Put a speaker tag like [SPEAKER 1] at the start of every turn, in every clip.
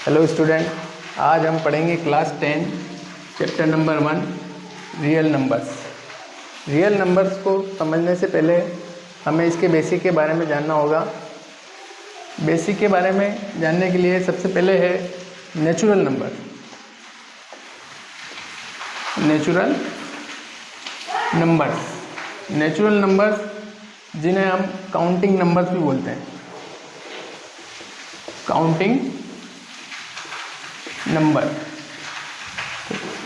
[SPEAKER 1] Hello student, आज हम पढ़ेंगे class 10 chapter number 1 real numbers. Real numbers को समझने से पहले हमें इसके बेसिक के बारे में जानना होगा। बेसिक के बारे में जानने के लिए सबसे पहले है नेचुरल नंबर। नेचुरल नंबर्स जिन्हें हम काउंटिंग नंबर्स भी बोलते हैं। काउंटिंग नंबर,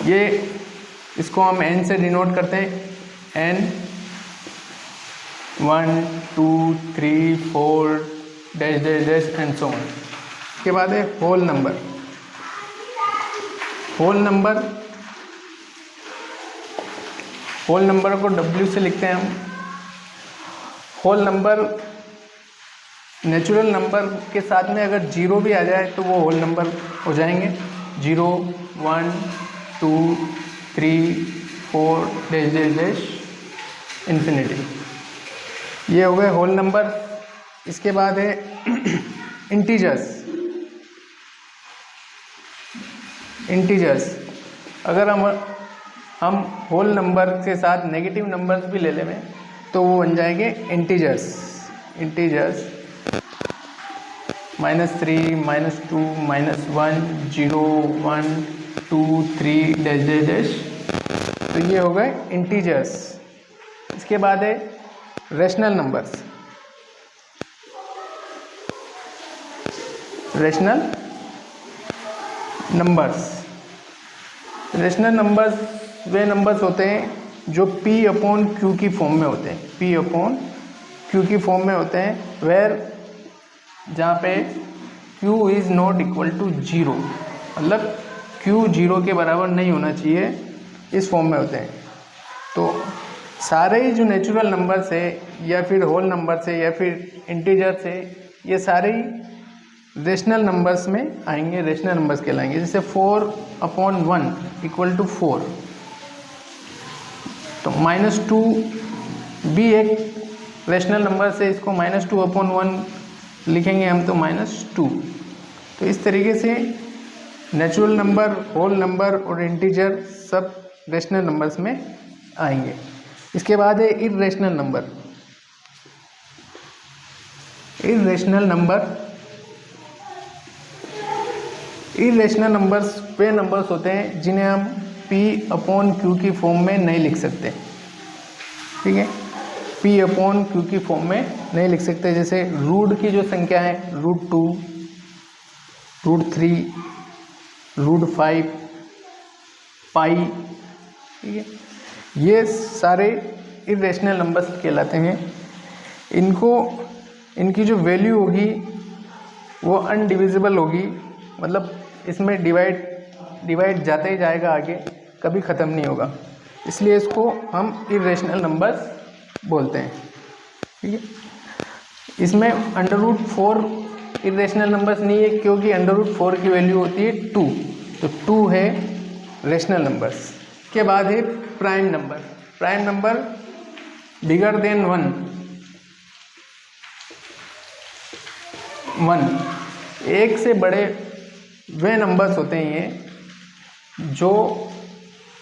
[SPEAKER 1] ये इसको हम n से डिनोट करते हैं। n 1 2 3 4 dash dash dash and so on. इसके बाद है होल नंबर। होल नंबर को W से लिखते हैं हम। होल नंबर नेचुरल नंबर के साथ में अगर जीरो भी आ जाए तो वो होल नंबर हो जाएंगे। 0 1 2 3 4 डैश डैश डैश इन्फिनिटी, ये हो गए होल नंबर। इसके बाद है इंटीजर्स। अगर हम होल नंबर के साथ नेगेटिव नंबर्स भी ले लें तो वो बन जाएंगे इंटीजर्स। -3 -2 -1 0 1 2 3 डैश डैश डैश, तो ये हो गए इंटीजर्स। इसके बाद है रेशनल नंबर्स। रेशनल नंबर्स वे नंबर्स होते हैं जो P/Q की फॉर्म में होते हैं। P/Q की फॉर्म में होते हैं वेयर जहाँ पे Q is not equal to 0, मतलब Q 0 के बराबर नहीं होना चाहिए, इस फॉर्म में होते हैं। तो सारे ही जो नेचुरल नंबर्स है या फिर होल नंबर्स है या फिर इंटीजर्स है, ये सारे ही रेशनल नंबर्स में आएंगे, रेशनल नंबर्स कहलाएंगे। जैसे 4/1 इक्वल टू 4, तो -2 भी एक रेशनल नंबर से, इसको -2/1 लिखेंगे हम तो -2। तो इस तरीके से नेचुरल नंबर, होल नंबर और इंटीजर सब रेशनल नंबर्स में आएंगे। इसके बाद है इर्रेशनल नंबर्स वे नंबर्स होते हैं जिन्हें हम P/Q की फॉर्म में नहीं लिख सकते। ठीक है, P/Q की फॉर्म में नहीं लिख सकते। जैसे रूट की जो संख्या है, √2, √3, √5, पाई, ठीक है, ये सारे इर्रेशनल नंबर्स कहलाते हैं। इनकी जो वैल्यू होगी वो अनडिविजिबल होगी, मतलब इसमें डिवाइड जाता ही जाएगा, आगे कभी ख़त्म नहीं होगा, इसलिए इसको हम इर्रेशनल नंबर्स बोलते हैं। ठीक है, इसमें √4 इर्रेशनल नंबर्स नहीं है, क्योंकि √4 की वैल्यू होती है 2, तो 2 है रेशनल नंबर्स। के बाद है प्राइम नंबर बिगर देन 1। 1 से बड़े वे नंबर्स होते हैं ये जो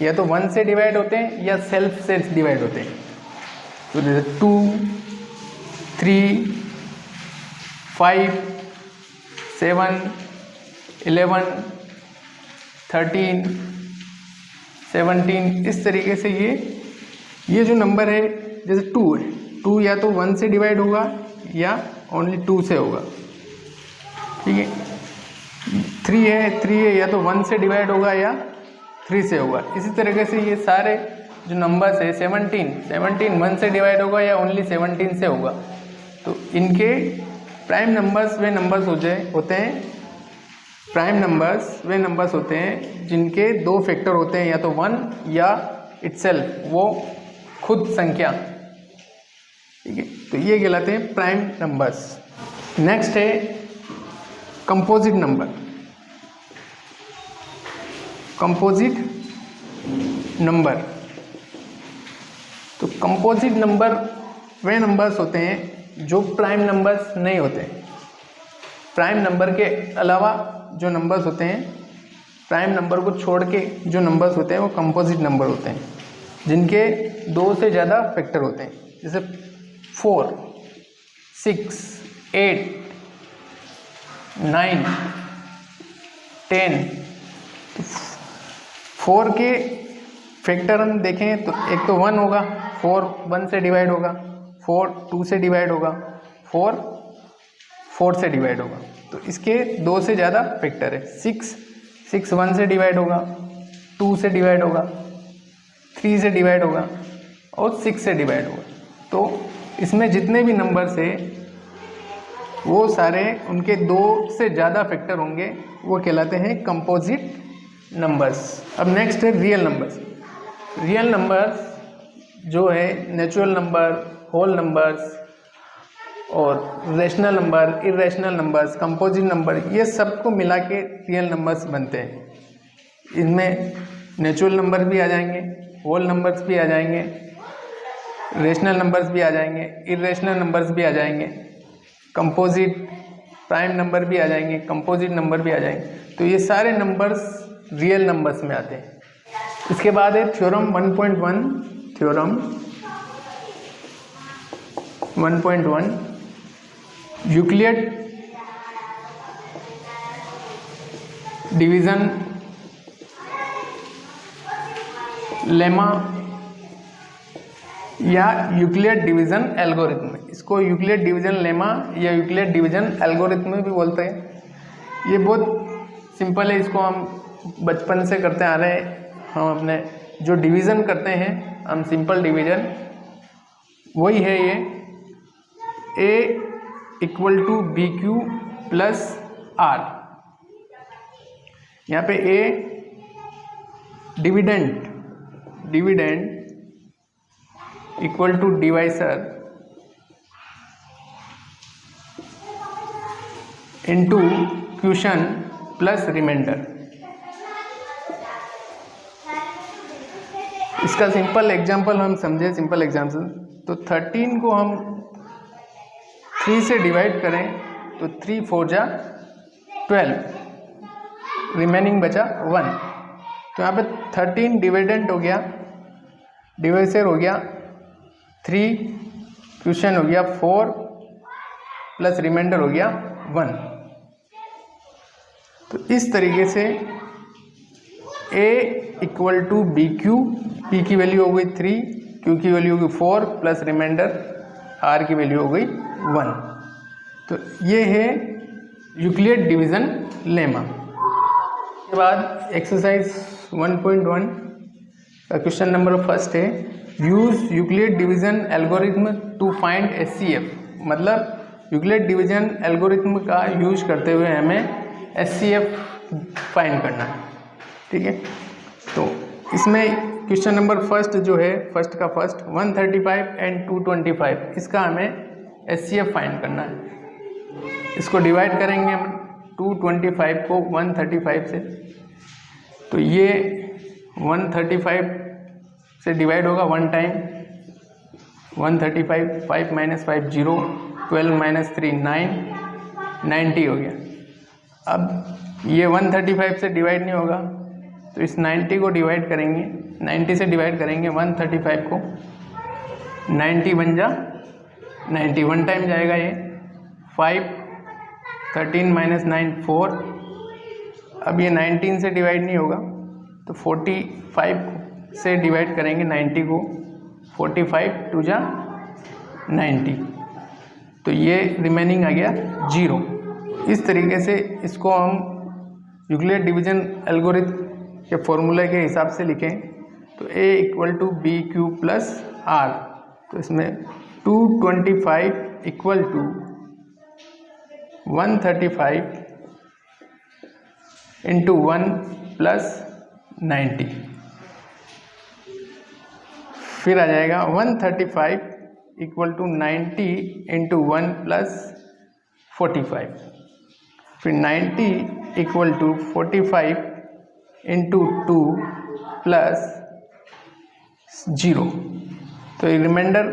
[SPEAKER 1] या तो 1 से डिवाइड होते हैं या सेल्फ से डिवाइड होते हैं। तो जैसे 2 3 5 7 11 13 17, इस तरीके से ये जो नंबर है, जैसे 2 है, 2 या तो 1 से डिवाइड होगा या ओनली 2 से होगा। ठीक है, 3 है या तो 1 से डिवाइड होगा या 3 से होगा। इसी तरीके से ये सारे जो नंबर्स है, 17 1 से डिवाइड होगा या ओनली 17 से होगा। तो इनके प्राइम नंबर्स वे नंबर्स होते हैं जिनके 2 फैक्टर होते हैं, या तो 1 या इटसेल्फ, वो खुद संख्या। ठीक है, तो ये कहलाते हैं प्राइम नंबर्स। नेक्स्ट है कंपोजिट नंबर। तो कंपोजिट नंबर वे नंबर्स होते हैं जो प्राइम नंबर्स नहीं होते। प्राइम नंबर के अलावा जो नंबर्स होते हैं, प्राइम नंबर को छोड़ के जो नंबर्स होते हैं वो कंपोजिट नंबर होते हैं, जिनके 2 से ज़्यादा फैक्टर होते हैं। जैसे 4, 6, 8, 9, 10। तो 4 के फैक्टर हम देखें तो एक तो 1 होगा, 4 1 से डिवाइड होगा, 4 2 से डिवाइड होगा, 4 4 से डिवाइड होगा। तो इसके 2 से ज़्यादा फैक्टर है। 6 1 से डिवाइड होगा, 2 से डिवाइड होगा, 3 से डिवाइड होगा और 6 से डिवाइड होगा। तो इसमें जितने भी नंबर्स है वो सारे उनके 2 से ज़्यादा फैक्टर होंगे, वो कहलाते हैं कंपोजिट नंबर्स। अब नेक्स्ट है रियल नंबर्स। रियल नंबर्स जो है नेचुरल नंबर, होल नंबर्स और rational number, irrational numbers, composite number, ये सबको मिला के रियल नंबर्स बनते हैं। इनमें नेचुरल नंबर भी आ जाएंगे, होल नंबर्स भी आ जाएंगे, रेशनल नंबर्स भी आ जाएंगे, इरेशनल नंबर्स भी आ जाएंगे, कंपोजिट प्राइम नंबर भी आ जाएंगे, कंपोजिट नंबर भी आ जाएंगे। तो ये सारे नंबर्स रियल नंबर्स में आते हैं। इसके बाद है theorem 1.1। Theorem 1.1 Euclid division lemma या यूक्लिड डिवीज़न एल्गोरिथम। इसको यूक्लिड डिवीज़न लेमा या यूक्लिड डिवीज़न एल्गोरिथम भी बोलते हैं। ये बहुत सिंपल है, इसको हम बचपन से करते आ रहे हैं। हम अपने जो डिवीज़न करते हैं हम सिंपल डिवीज़न, वही है ये A = BQ + R। यहाँ पे A dividend equal to divisor into question plus reminder. इसका सिंपल एग्जांपल हम समझे, सिंपल एग्जांपल तो 13 को हम 3 से डिवाइड करें तो 3 4 जा 12, रिमेनिंग बचा 1। तो यहाँ पे 13 डिविडेंड हो गया, डिवाइसर हो गया 3, क्वेश्चन हो गया 4 प्लस रिमाइंडर हो गया 1। तो इस तरीके से A = BQ, P की वैल्यू हो गई 3, Q की वैल्यू हो गई 4 प्लस रिमाइंडर R की वैल्यू हो गई 1। तो ये है यूक्लिड डिवीज़न लेमा। उसके बाद एक्सरसाइज 1.1 का क्वेश्चन नंबर फर्स्ट है use Euclid division algorithm to find HCF। मतलब यूक्लिड डिवीज़न एल्गोरिथम का यूज करते हुए हमें HCF फाइंड करना है। ठीक है, तो इसमें क्वेश्चन नंबर फर्स्ट जो है, फर्स्ट का फर्स्ट 135 एंड 225, इसका हमें HCF फाइंड करना है। इसको डिवाइड करेंगे हम 225 को 135 से, तो ये 135 से डिवाइड होगा 1 टाइम, 135 5 - 5 0, 12 - 3 9, 90 हो गया। अब ये 135 से डिवाइड नहीं होगा तो इस 90 को डिवाइड करेंगे, 90 से डिवाइड करेंगे 135 को, 90 बन जा 90, 1 टाइम जाएगा ये 5, 13 - 9 4। अब ये 19 से डिवाइड नहीं होगा तो 45 से डिवाइड करेंगे 90 को, 45 2 जा 90, तो ये रिमेनिंग आ गया 0। इस तरीके से इसको हम यूक्लिड डिवीज़न एल्गोरिथम के फॉर्मूले के हिसाब से लिखें तो A = BQ + R। तो इसमें 225 = 135 × 1 + 90, फिर आ जाएगा 135 = 90 × 1 + 45, फिर 90 = 45 × 2 + 0। तो रिमाइंडर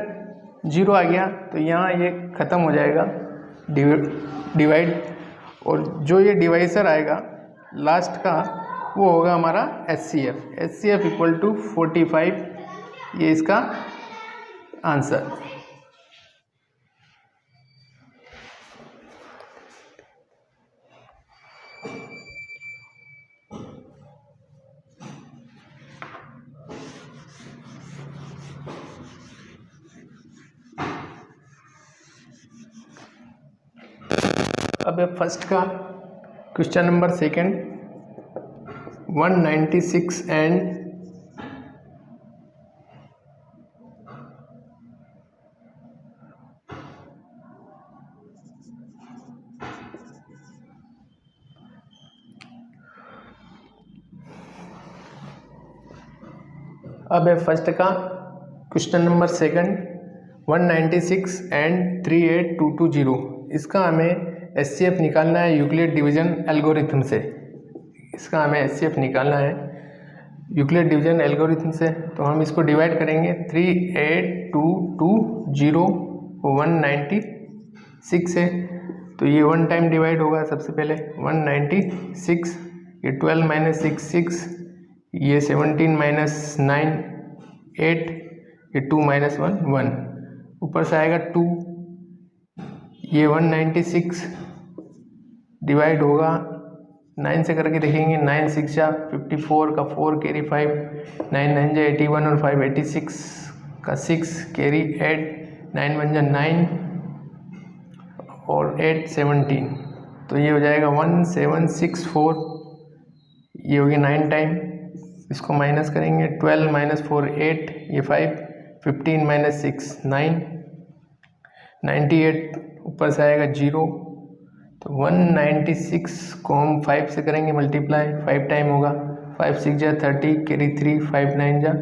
[SPEAKER 1] 0 आ गया, तो यहाँ ये ख़त्म हो जाएगा डिवाइड और जो ये डिवाइसर आएगा लास्ट का वो होगा हमारा HCF इक्वल टू 45, ये इसका आंसर। अब है फर्स्ट का क्वेश्चन नंबर सेकंड, 196 एंड अब है फर्स्ट का क्वेश्चन नंबर सेकंड, 196 एंड 38220। इसका हमें HCF निकालना है यूक्लिड डिवीजन एल्गोरिथम से। इसका हमें HCF निकालना है यूक्लिड डिवीजन एल्गोरिथम से। तो हम इसको डिवाइड करेंगे 38220 196 से। तो ये 1 टाइम डिवाइड होगा सबसे पहले 196, ये 12 माइनस 6, ये 17 माइनस 9 8, ये 2 माइनस 1 1, ऊपर से आएगा 2, ये 196 डिवाइड होगा 9 से करके देखेंगे, 9 6 जा 54 का 4 कैरी 5, 9 9 जा 81 और 5 86 का 6 कैरी 8, 9 1 जा 9 और 8 17। तो ये हो जाएगा 1764, ये हो गया 9 टाइम। इसको माइनस करेंगे 12 माइनस 4 8, ये 5, 15 माइनस 6 9, 98 ऊपर से आएगा 0। तो 196 को हम 5 से करेंगे मल्टीप्लाई, 5 टाइम होगा, 5 6 जा 30 कैरी 3, 5 9 जा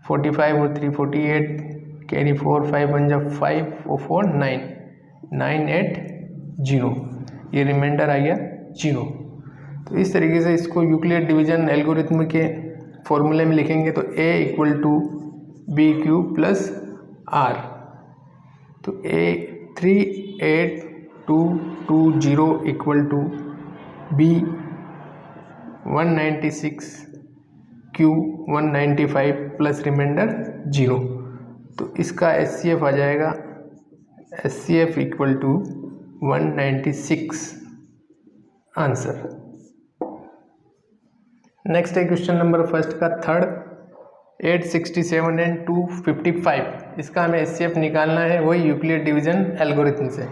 [SPEAKER 1] 45 और 3 48 कैरी 4, 5 1 जा 5 और 4 9 9 8 0, ये रिमाइंडर आ गया 0। तो इस तरीके से इसको यूक्लिड डिवीजन एल्गोरिथम के फॉर्मूले में लिखेंगे तो A equal to BQ plus R। तो A 38220 equal to B 196 Q 195 plus reminder 0। तो इसका HCF आ जाएगा HCF equal to 196 answer. Next है क्वेश्चन नंबर फर्स्ट का थर्ड, 867 एंड 255। इसका हमें HCF निकालना है वही यूक्लिड डिवीजन एल्गोरिथम से।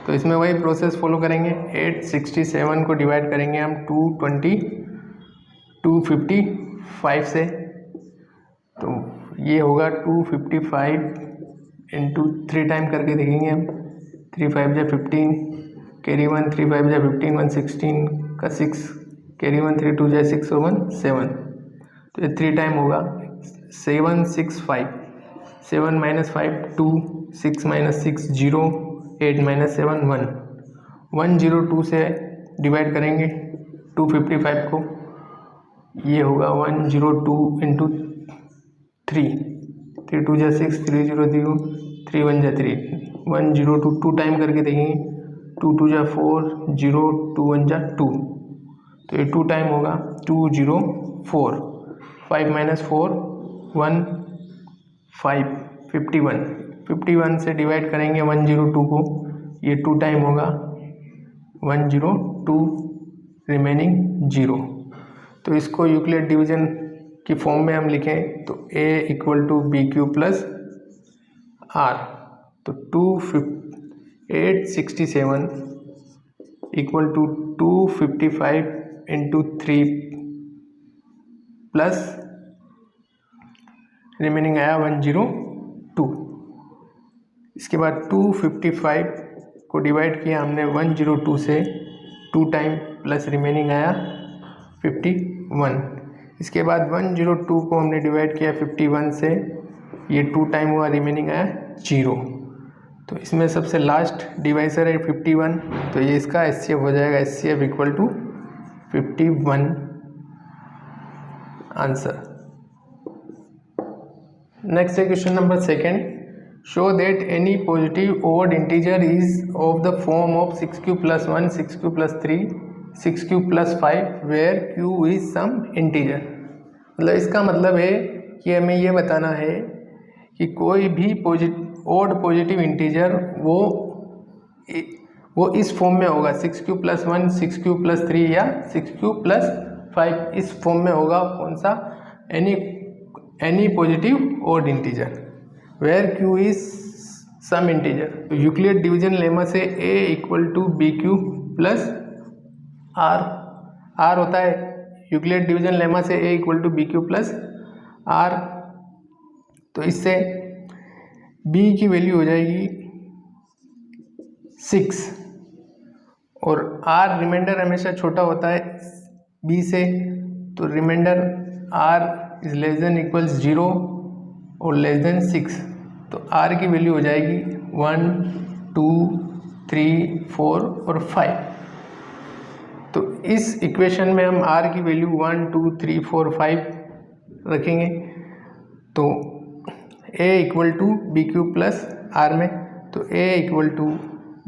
[SPEAKER 1] तो इसमें वही प्रोसेस फॉलो करेंगे, 867 को डिवाइड करेंगे हम 255 से। तो ये होगा 255 इंटू 3 टाइम करके देखेंगे हम, 3 5 जा 15 कैरी 1, 3 5 जा 15 1 16 का 6 कैरी 1, 3 2 जा 6 और 1 7। तो ये 3 टाइम होगा 765, 7 माइनस 5 2, 6 माइनस 6 0, 8 माइनस 7 1, 102 से डिवाइड करेंगे 255 को, ये होगा 102 इंटू 3, 3 2 जा 6, 3 0 0, 3 1 जा 3, 102 2 टाइम करके देखेंगे, 2 2 जा 4 0, 2 1 जा 2। तो ये 2 टाइम होगा 204, 5 माइनस 4 1 5 51 से डिवाइड करेंगे 102 को, ये 2 टाइम होगा 102 रिमेनिंग 0। तो इसको यूक्लिड डिवीजन की फॉर्म में हम लिखें तो A equal to BQ plus R। तो 867 equal to 255 into 3 plus remaining आया 102। इसके बाद 255 को डिवाइड किया हमने 102 से, 2 टाइम प्लस रिमेनिंग आया 51। इसके बाद 102 को हमने डिवाइड किया 51 से, ये 2 टाइम हुआ, रिमेनिंग आया 0। तो इसमें सबसे लास्ट डिवाइसर है 51, तो ये इसका HCF हो जाएगा HCF equal to 51 answer. Next है question number second, show that any positive odd integer is of the form of 6q+1, 6q+3, 6q+5 where q is some integer. मतलब इसका मतलब है कि हमें ये बताना है कि कोई भी ओड पॉजिटिव इंटीजर वो इस फॉर्म में होगा 6q+1, 6q+3 या 6q+5 इस फॉर्म में होगा। कौन सा? Any positive odd integer where q is some integer. तो यूक्लिड डिवीजन लेमा से a = bq प्लस r होता है। यूक्लिड डिवीजन लेमा से a = bq प्लस r। तो इससे b की वैल्यू हो जाएगी 6 और r रिमाइंडर हमेशा छोटा होता है b से, तो reminder r is less than equals 0 और लेस देन 6। तो r की वैल्यू हो जाएगी 1, 2, 3, 4 और 5। तो इस इक्वेशन में हम r की वैल्यू 1, 2, 3, 4, 5 रखेंगे। तो a = bq प्लस r में, तो a =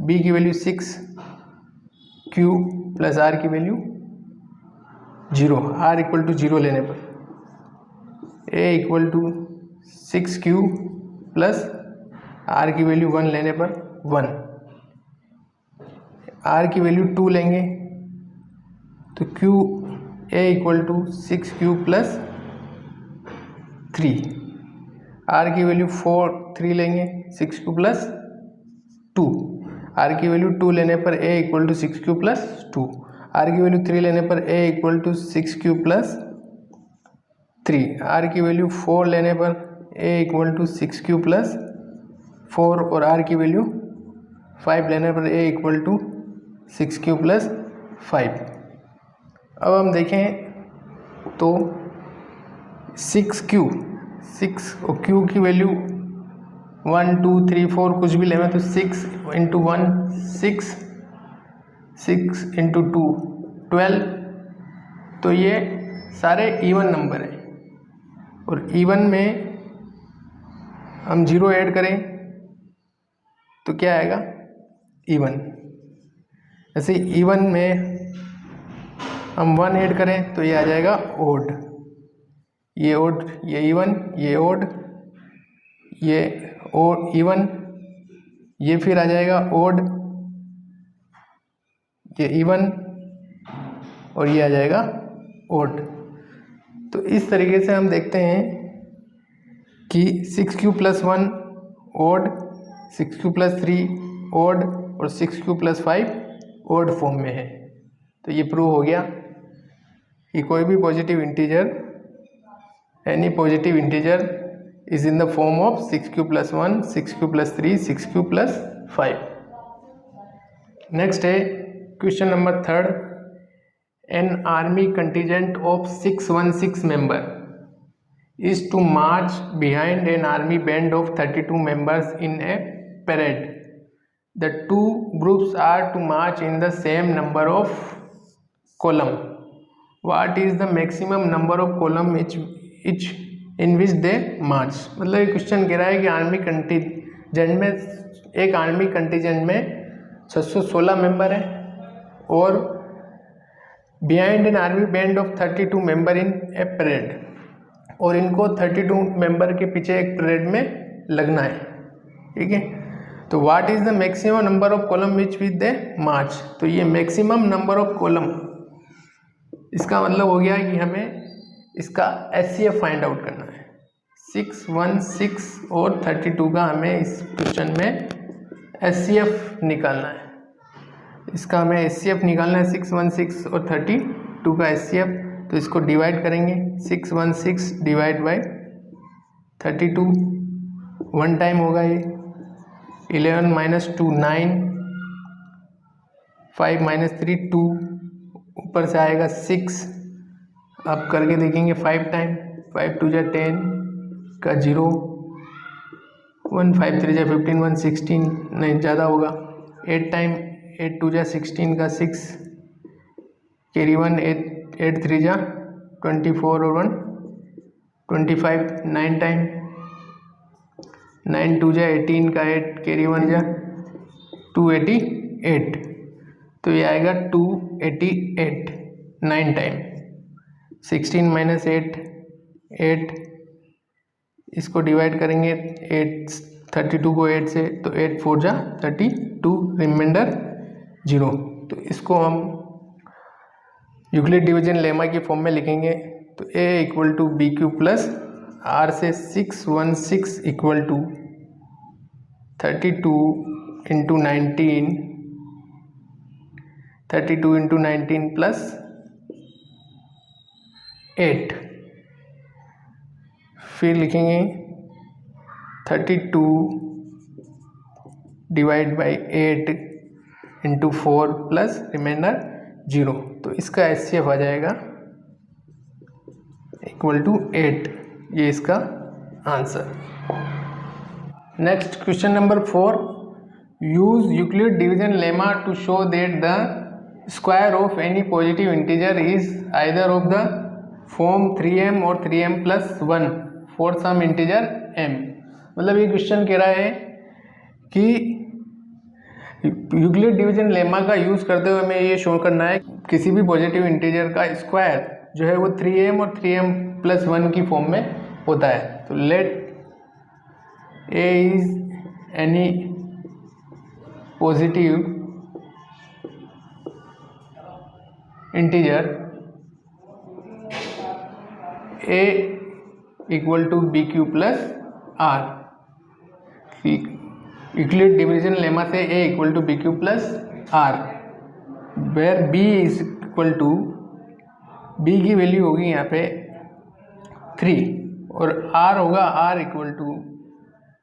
[SPEAKER 1] b की वैल्यू 6, q प्लस r की वैल्यू 0। r = 0 लेने पर a = 6q प्लस r की वैल्यू 1 लेने पर 1। r की वैल्यू 2 लेंगे तो a = 6q प्लस 3। r की वैल्यू 3 लेंगे 6q प्लस 2। r की वैल्यू 2 लेने पर a = 6q प्लस 2। r की वैल्यू 3 लेने पर a = 6q प्लस 3। r की वैल्यू 4 लेने पर a = 6q प्लस 4 और r की वैल्यू 5 लेने पर a = 6q प्लस 5। अब हम देखें तो 6q और q की वैल्यू 1, 2, 3, 4 कुछ भी लें तो 6 × 1 6, 6 × 2 12। तो ये सारे इवन नंबर हैं और इवन में हम 0 ऐड करें तो क्या आएगा? इवन। ऐसे इवन में हम 1 ऐड करें तो ये आ जाएगा ओड। ये ओड, ये इवन, ये ओड, ये इवन, ये फिर आ जाएगा ओड, ये इवन और ये आ जाएगा ओड। तो इस तरीके से हम देखते हैं कि 6q+1 ओड, 6q+3 ओड और 6q+5 ओड फॉर्म में है। तो ये प्रूव हो गया कि कोई भी positive integer, any positive integer is in the form of 6q+1, 6q+3, 6q+5। Next है question number 3। An army contingent of 616 member is to march behind an army band of 32 members in a parade. The two groups are to march in the same number of column. What is the maximum number of column each in which they march? मतलब ये question कह रहा है कि army contingent में, एक army contingent में 616 member हैं और behind an army band of 32 member in A parade, और इनको 32 मेंबर के पीछे एक परेड में लगना है। ठीक है, तो what is the maximum number of column which with they march. तो ये मैक्सिमम नंबर ऑफ कॉलम, इसका मतलब हो गया कि हमें इसका HCF फाइंड आउट करना है। 616 और 32 का हमें इस क्वेश्चन में HCF निकालना है। इसका हमें HCF निकालना है 616 और 32 का HCF। तो इसको डिवाइड करेंगे, 616 डिवाइड बाई 32, 1 टाइम होगा ये, 11 - 2 9, 5 - 3 2, ऊपर से आएगा 6। अब करके देखेंगे 5 टाइम, 5 2 = 10 का 0, 1 5 3 = 15, 1 16, नहीं ज़्यादा होगा। 8 टाइम, 8 2 = 16 का 6, कैरी 1, 8 3 = 24 और 1 25, 9 टाइम, 9 2 जा 18 का 8 कैरी 1 जा 288, तो ये आएगा 288 9 टाइम। 16 माइनस 8 इसको डिवाइड करेंगे 32 को 8 से, तो 8 4 जा 32, रिमाइंडर 0। तो इसको हम यूक्लिड डिवीजन लेमा की फॉर्म में लिखेंगे। तो a equal to B Q plus R से 616 इक्वल टू 32 इंटू 19 प्लस 8, फिर लिखेंगे 32 divide by 8 into 4 plus reminder 0। तो इसका HCF आ जाएगा इक्वल टू 8। ये इसका answer. Next question number 4, use Euclid division lemma to show that the square of any positive integer is either of the form 3m और 3m plus 1 for some integer m। मतलब ये question कह रहा है कि Euclid division lemma का use करते हुए हमें ये शो करना है किसी भी पॉजिटिव इंटीजर का स्क्वायर जो है वो 3m और 3m प्लस 1 की फॉर्म में होता है। तो let a is any positive integer a equal to B Q plus R. Euclid division lemma से a equal to B Q plus R, where b is equal to, b की value होगी यहाँ पे 3 और r होगा r equal to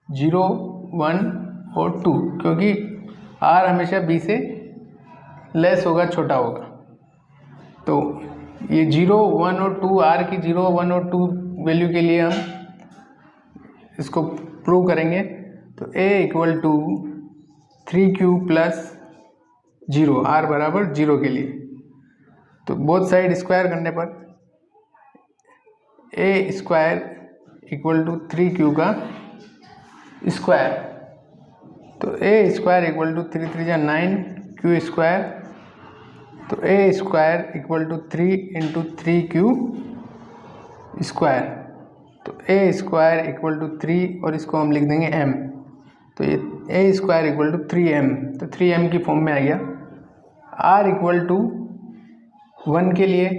[SPEAKER 1] 0 1 और 2, क्योंकि r हमेशा b से लेस होगा, छोटा होगा। तो ये 0 1 और 2, r की 0 1 और 2 वैल्यू के लिए हम इसको प्रूव करेंगे। तो a equal to 3q plus 0, r बराबर 0 के लिए। तो बोथ साइड स्क्वायर करने पर a square equal to 3q का स्क्वायर, तो a स्क्वायर इक्वल टू 3 3 जा 9 q स्क्वायर, तो a square equal to 3 into 3q square, तो a स्क्वायर इक्वल टू 3 और इसको हम लिख देंगे m। तो ये a square equal to 3m, तो 3m की फॉर्म में आ गया। r इक्वल टू 1 के लिए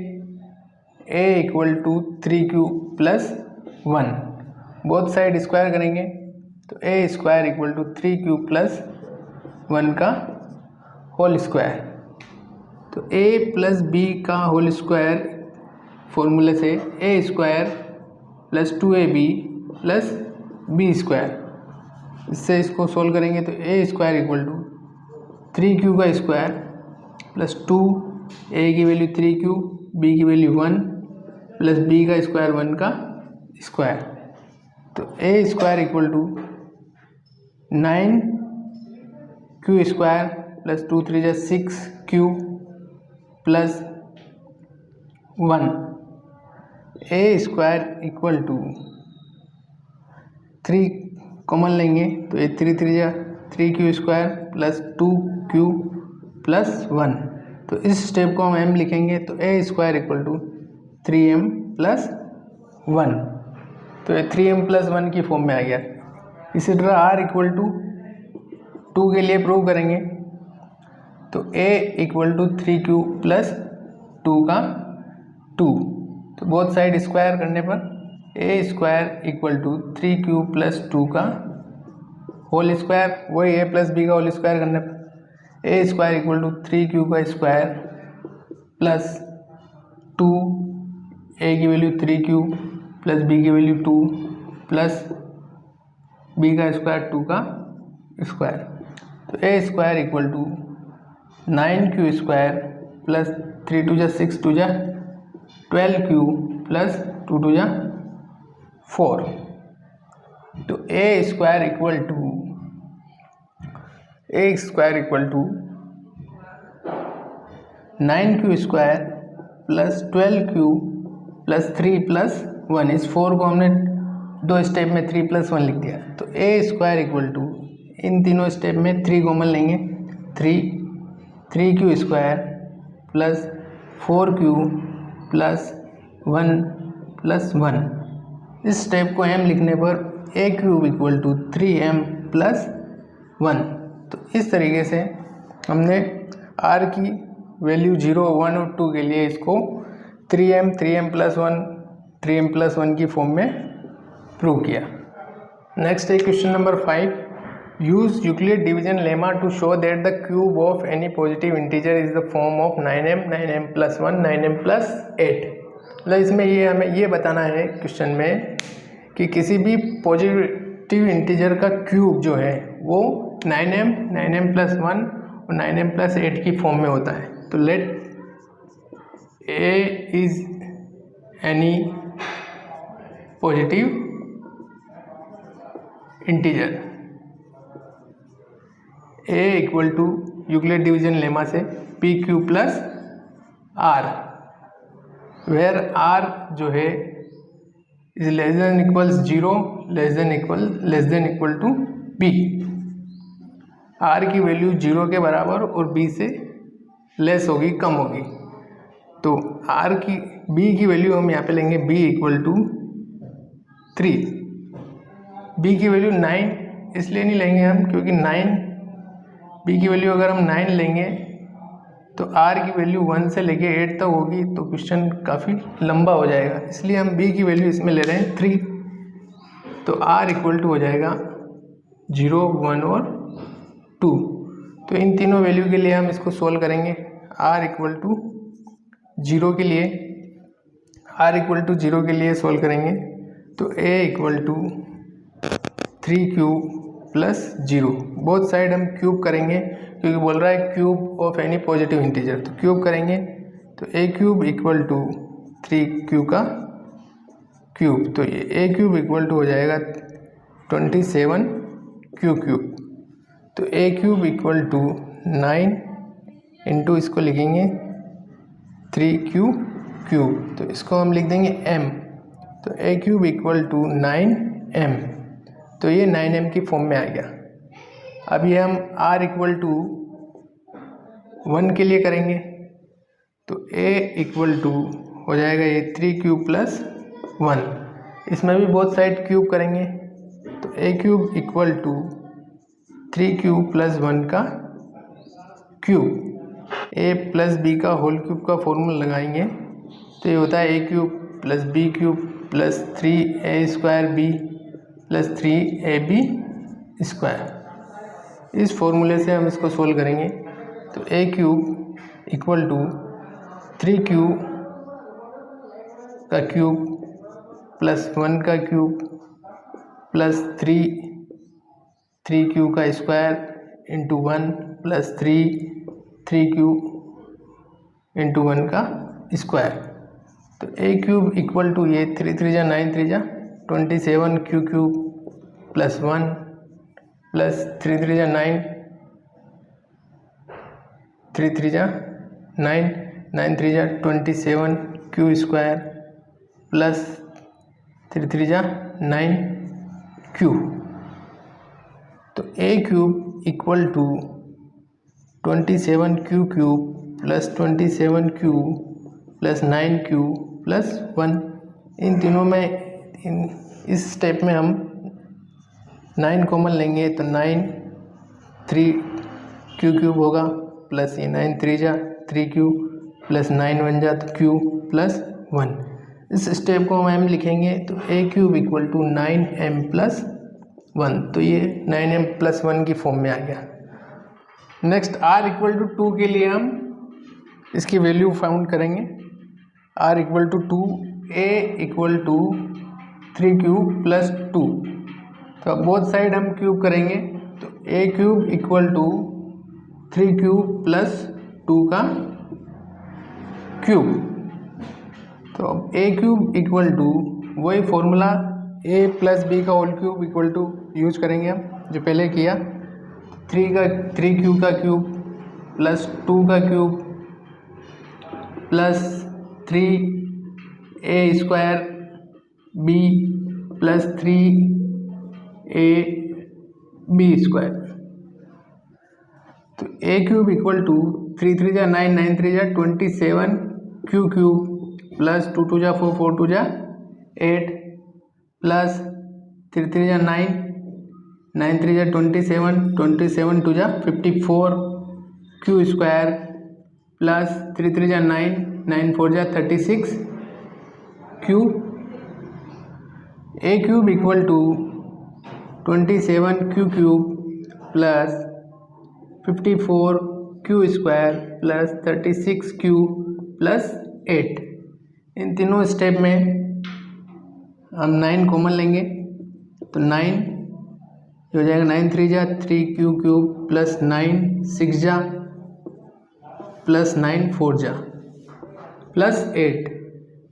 [SPEAKER 1] a equal to 3q plus 1, both side square करेंगे तो a square equal to 3q plus 1 का होल स्क्वायर। तो a प्लस b का होल स्क्वायर फॉर्मूले से a square plus 2ab plus b square, इससे इसको सोल्व करेंगे तो a square equal to 3q का स्क्वायर प्लस 2, a की वैल्यू 3q, b की वैल्यू 1 प्लस b का स्क्वायर 1 का स्क्वायर। तो a square equal to 9q square plus 2 3 जा 6q plus 1, a square equal to 3 common लेंगे तो ये 3 3 जा 3q square plus 2q plus 1। तो इस स्टेप को हम m लिखेंगे तो a square equal to 3m plus 1, तो ये 3m प्लस 1 की फॉर्म में आ गया। इसी तरह r इक्वल टू 2 के लिए प्रूव करेंगे तो a equal to 3q plus 2 का 2, तो बोथ साइड स्क्वायर करने पर a square equal to 3q plus 2 का होल स्क्वायर, वही a प्लस b का होल स्क्वायर करने पर a square equal to 3q का स्क्वायर प्लस 2, a की वैल्यू 3q प्लस b की वैल्यू 2 प्लस b का स्क्वायर 2 का स्क्वायर। तो a square equal to 9q square plus 3 2 जा 6 2 जा 12q प्लस 2 2 जा 4। तो a square equal to 9q square plus 12q plus 3 plus 1, इस 4 को हमने दो स्टेप में 3 + 1 लिख दिया। तो ए स्क्वायर इक्वल टू, इन तीनों स्टेप में 3 कॉमन लेंगे, 3 square plus 4q plus 1 plus 1। इस स्टेप को m लिखने पर a cube equal to 3m plus 1। तो इस तरीके से हमने r की वैल्यू 0, 1 और 2 के लिए इसको 3m प्लस 1 की फॉर्म में प्रूव किया। नेक्स्ट है question number 5। Use Euclid division lemma to show that the cube of any positive integer is the form of 9m plus 1, 9m plus 8। मतलब इसमें ये हमें ये बताना है क्वेश्चन में कि किसी भी पॉजिटिव इंटीजर का क्यूब जो है वो 9m प्लस 1 और 9m प्लस 8 की फॉर्म में होता है। तो let a is any positive integer, a equal to Euclid division lemma से pq plus r, where r जो है is less than equals 0, less than equal to b। r की वैल्यू 0 के बराबर और b से लेस होगी, कम होगी। तो b की वैल्यू हम यहाँ पे लेंगे b इक्वल टू 3। b की वैल्यू 9 इसलिए नहीं लेंगे हम क्योंकि b की वैल्यू अगर हम 9 लेंगे तो r की वैल्यू 1 से लेके 8 तक होगी, तो क्वेश्चन काफ़ी लंबा हो जाएगा, इसलिए हम b की वैल्यू इसमें ले रहे हैं 3। तो r इक्वल टू हो जाएगा 0, 1 और 2। तो इन तीनों वैल्यू के लिए हम इसको सोल्व करेंगे। r इक्वल टू 0 के लिए सोल्व करेंगे तो a equal to 3q plus 0। Both side हम क्यूब करेंगे क्योंकि बोल रहा है cube of any positive integer, तो क्यूब करेंगे तो a cube equal to 3q का क्यूब। तो ये a क्यूब इक्वल टू हो जाएगा 27q क्यूब। तो a cube equal to 9 into इसको लिखेंगे 3q क्यूब, तो इसको हम लिख देंगे m। तो a cube equal to 9m, तो ये 9m की फॉर्म में आ गया। अब ये हम r इक्वल टू 1 के लिए करेंगे तो a इक्वल टू हो जाएगा ये 3q प्लस 1। इसमें भी बोथ साइड क्यूब करेंगे तो a cube equal to 3q plus 1 का क्यूब। a प्लस b का होल क्यूब का फॉर्मूला लगाएंगे तो ये होता है a cube plus b cube plus 3a square b plus 3ab square. इस फॉर्मूले से हम इसको सोल्व करेंगे तो a cube equal to 3q का क्यूब प्लस 1 का क्यूब प्लस 3q का square into 1 plus 3q into 1 का स्क्वायर। तो a क्यूब इक्वल टू ये 3 3 जा 9 3 जा 27q क्यूब प्लस 1 प्लस 3 3 जा 9 3 3 जा 9 9 3 जा 27q स्क्वायर प्लस 3 3 जा 9q। तो a cube equal to 27q cube plus 27q plus 9q plus 1। इन तीनों में इस स्टेप में हम 9 कॉमन लेंगे तो 9 3q क्यूब होगा प्लस ये 9 3 जा 3q प्लस 9 1 जा तो q प्लस 1। इस स्टेप को हम लिखेंगे तो a cube equal to 9m plus 1। तो ये 9m प्लस 1 की फॉर्म में आ गया। नेक्स्ट r इक्वल टू 2 के लिए हम इसकी वैल्यू फाउंड करेंगे। r equal to 2, a equal to 3q plus 2। तो अब बोथ साइड हम क्यूब करेंगे तो a cube equal to 3q plus 2 का क्यूब। तो अब a क्यूब इक्वल टू वही फॉर्मूला a प्लस b का whole cube equal to use करेंगे हम जो पहले किया। 3q का क्यूब प्लस 2 का cube plus 3a square b plus 3ab square. तो ए क्यूब इक्वल टू 3 3 जा 9 9 3 जा 27 क्यू क्यूब प्लस 2 2 जा 4 4 2 जा 8 प्लस 3 3 जा 9 9 3 जा 27 27 2 जा 54 क्यू स्क्वायर प्लस 3 3 जा 9 9 4 जा 36 Q. A cube equal to 27 Q cube plus 54 Q square plus 36 Q plus 8। इन तीनों स्टेप में हम 9 कॉमन लेंगे तो 9 हो जाएगा 9 3 जा 3 क्यू क्यूब प्लस 9 6 जा प्लस 9 4 जा प्लस 8।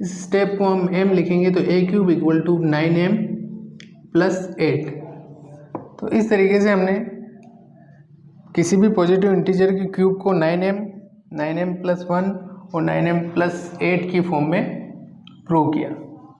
[SPEAKER 1] इस स्टेप को हम m लिखेंगे तो A cube equal to 9m plus 8। तो इस तरीके से हमने किसी भी पॉजिटिव इंटीजर की क्यूब को 9m प्लस 1 और 9m प्लस 8 की फॉर्म में प्रूव किया।